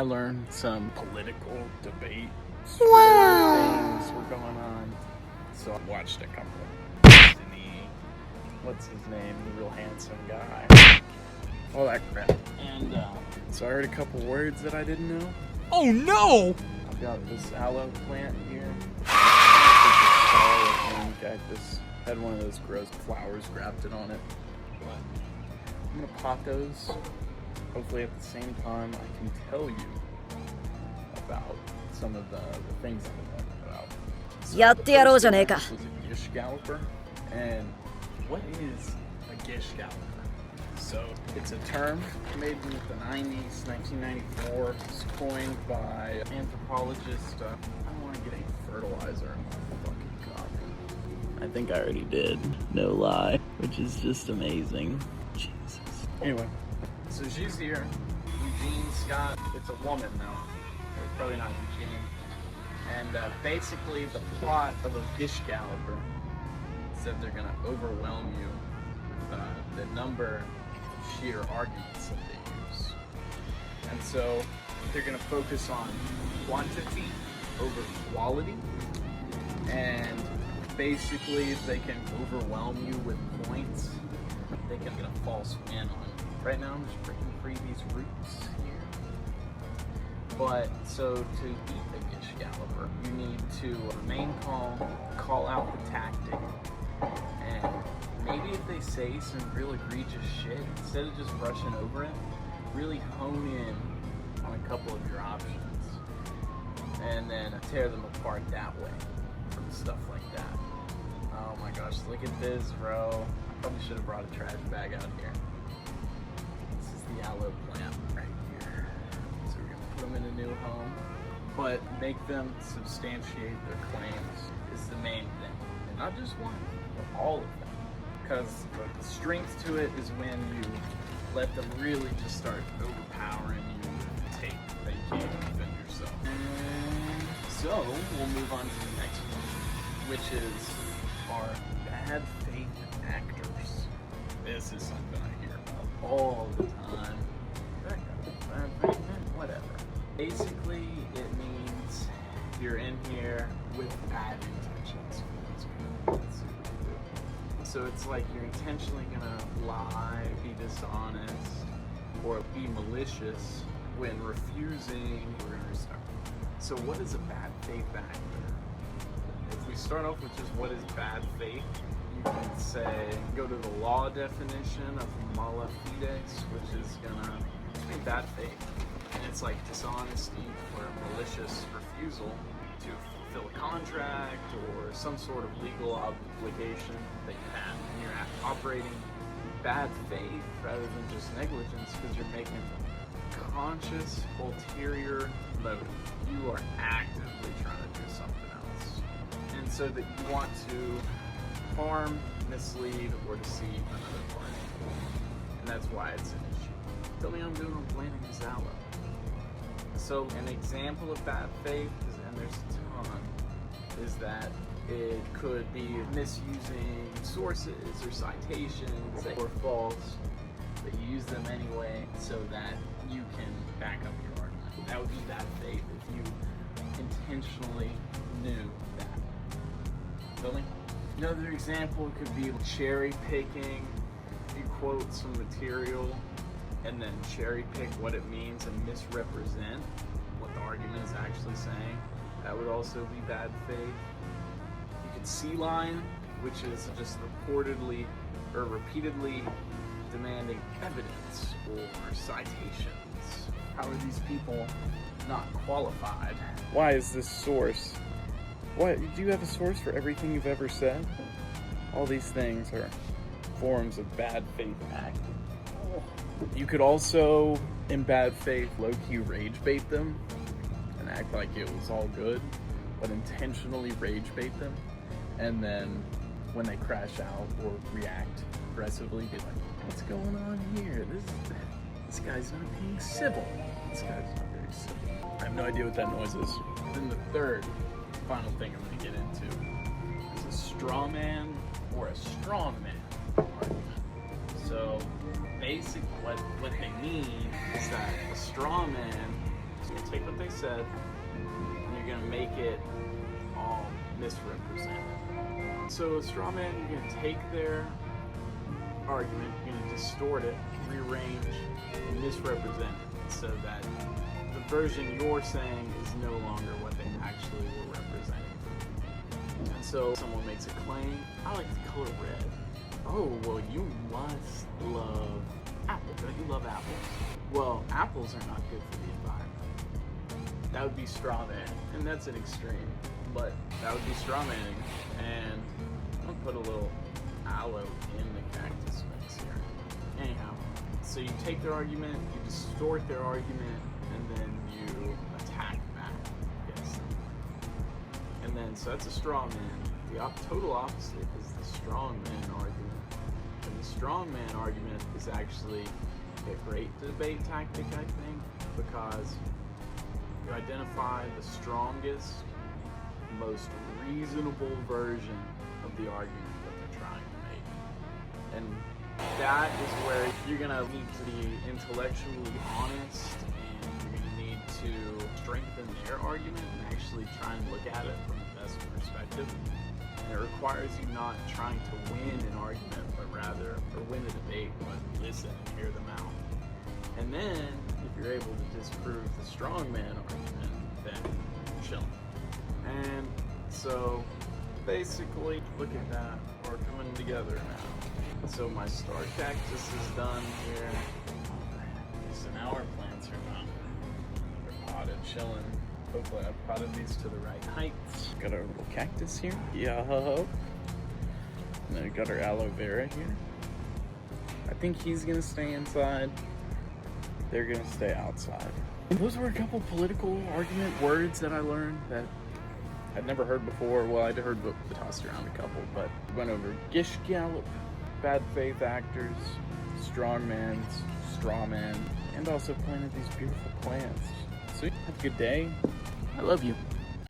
I learned some political debate things were going on. So I watched a couple. What's his name? The real handsome guy. All that crap. And so I heard a couple words that I didn't know. Oh no! I've got this aloe plant here. Cactus. Had one of those gross flowers grafted on it. But I'm gonna pot those. Hopefully at the same time I can tell you about some of the things that I'm learning about. So this was a Gish Galloper. And what is a Gish Galloper? So it's a term made in the 90s, 1994. It's coined by anthropologist. I don't want to get any fertilizer in my fucking coffee. I think I already did. No lie. Which is just amazing. Jesus. Anyway, so she's here. Eugene Scott. It's a woman though. It's probably not Eugene. And basically the plot of a Gish Galloper is that they're gonna overwhelm you with the number of sheer arguments that they use. And so they're gonna focus on quantity over quality. And basically if they can overwhelm you with points, they can get a false win on you. Right now I'm just breaking free these roots here. But so to eat a Gish Galloper, you need to remain calm, call out the tactic, and maybe if they say some real egregious shit, instead of just brushing over it, really hone in on a couple of your options, and then tear them apart that way from stuff like that. Oh my gosh, look at this, bro. I probably should have brought a trash bag out here. This is the aloe plant right here. So we're gonna put them in a new home, but make them substantiate their claims is the main thing. And not just one, but all of them. Because the strength to it is when you let them really just start overpowering you with the tape that you can't defend yourself. So we'll move on to the next one, which is our bad faith actors. This is something I hear about all the time. Bad faith, whatever. Basically, it means you're in here with bad intentions. So it's like you're intentionally gonna lie, be dishonest, or be malicious when refusing. We're gonna restart. So what is a bad faith actor? If we start off with just what is bad faith, you can say, go to the law definition of mala fides, which is gonna be bad faith. And it's like dishonesty or malicious refusal to fulfill a contract or some sort of legal obligation that you have. And you're operating bad faith rather than just negligence because you're making a conscious, ulterior motive. You are actively trying to do something else. And so that you want to harm, mislead, or deceive another party. And that's why it's an issue. Tell me how I'm doing on planting this aloe. So an example of bad faith, and there's a ton, is that it could be misusing sources or citations that were false, but you use them anyway so that you can back up your argument. That would be bad faith if you intentionally knew that. Feel me? Another example could be cherry picking. You quote some material and then cherry pick what it means and misrepresent what the argument is actually saying. That would also be bad faith. You could sea lion, which is just reportedly or repeatedly demanding evidence or citations. How are these people not qualified? Why is this source? What? Do you have a source for everything you've ever said? All these things are forms of bad faith acting. You could also, in bad faith, low-key rage bait them and act like it was all good, but intentionally rage bait them, and then when they crash out or react aggressively, be like, what's going on here? This guy's not being civil. This guy's not very civil. I have no idea what that noise is. Then the third, final thing I'm going to get into is a strawman or a strongman argument. So basically what they mean is that a straw man You're gonna take what they said, and you're gonna make it all misrepresented. So a straw man, you're gonna take their argument, you're gonna distort it, rearrange, and misrepresent it so that the version you're saying is no longer what they actually were representing. And so someone makes a claim, I like the color red. Oh, well, you must love apples. Don't you love apples? Well, apples are not good for the environment. That would be straw man, and that's an extreme. But that would be straw manning. And I'll put a little aloe in the cactus mix here. Anyhow, so you take their argument, you distort their argument, and then you attack back against them. And then, so that's a straw man. The total opposite is the strongman argument. And the strongman argument is actually a great debate tactic, I think, because you identify the strongest, most reasonable version of the argument that they're trying to make. And that is where you're gonna need to be intellectually honest, and you're gonna need to strengthen their argument and actually try and look at it from the best perspective. And it requires you not trying to win an argument, but rather, or win a debate, but listen and hear them out. And then, if you're able to disprove the strongman argument, then you're chilling. And so, basically, look at that, we're coming together now. So my star cactus is done here. So now our plants are done. They're potted, chilling. Hopefully I've potted these to the right heights. Got our little cactus here. Yeah. And then we got our aloe vera here. I think he's gonna stay inside. They're gonna stay outside. And those were a couple political argument words that I learned that I'd never heard before. Well, I'd heard, but tossed around a couple, but went over Gish, Gallop, bad faith actors, strongmans, strawman, and also planted these beautiful plants. So have a good day. I love you.